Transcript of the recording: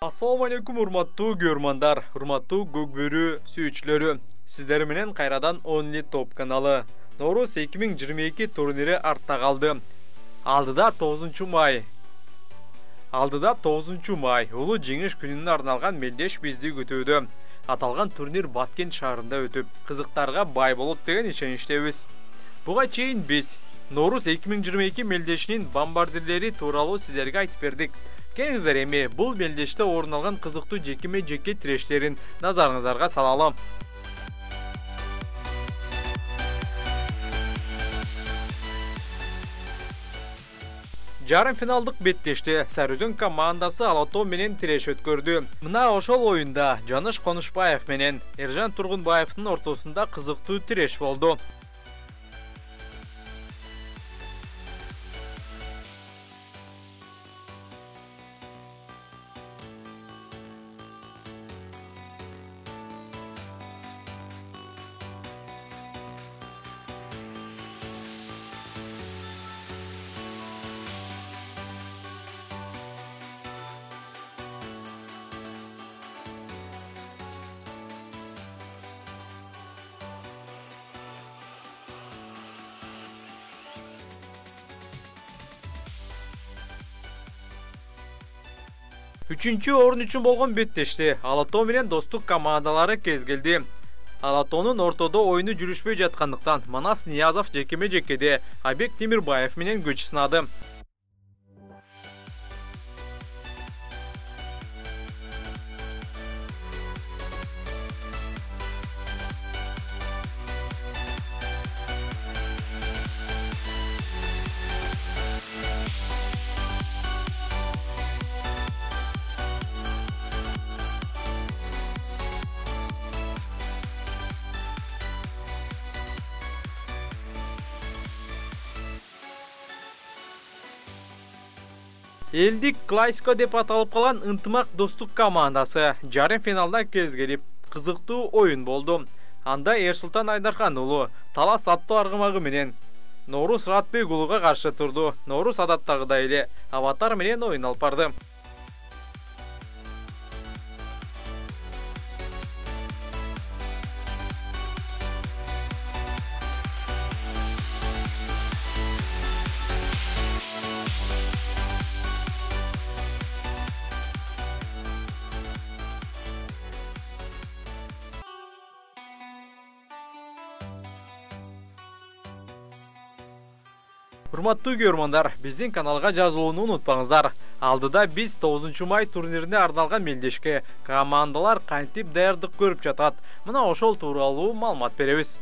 Assalamu alaikum урматтуу көрмандар, урматтуу көкбөрү сүйүүчүлөрү. Сиздер менен кайрадан Only Top каналы. Ноорус 2022 турнири артта калды. Алдыда 9 май улуу жеңиш күнүнө арналган мелдеш бизди күтүүдө. Аталган турнир Баткен шаарында өтүп, кызыктарга бай болот деген ишеничтебиз. Буга чейин биз Ноорус 2022 мелдешинин бомбардирлери тууралуу сиздерге айтып бердик. Келиңиздер эми бул мелдеште орун алган кызыктуу жеке тирештерин назарыңыздарга салалы. Жарым финалдык беттеште Сарыөзөн командасы Алатоо менен тиреш өткөрдү. Мына ошол оюнда Жаныш Конушбаев менен Эржан Тургунбаевдин ортосунда кызыктуу тиреш болду. Үчүнчү орун үчүн болгон беттеште Алатоо менен Достук командалары кезгилди. Алатоонун ортодо оюну жүрүшпөй жаткандыктан Манас Ниязов жекеме-жекеде Айбек Темирбаев менен күч сынады. Элдик классико деп аталып калган ынтымак Достук командасы жарым финалда кезгелип, кызыктуу оюн болду. Анда Эрсултан Айдархан уулу Талас аттуу аргымагы менен Ноорус Ратбек уулуга каршы турду. Ноорус адаттагыдай эле Аватар менен оюн алып барды. Урматтуу көрмандар, биздин каналга жазылууну унутпаңыздар. Алдыда биз 9 май турнирине арналган мелдешке командалар кантип даярдык көрүп жатат. Мына ошол тууралуу маалымат беребиз.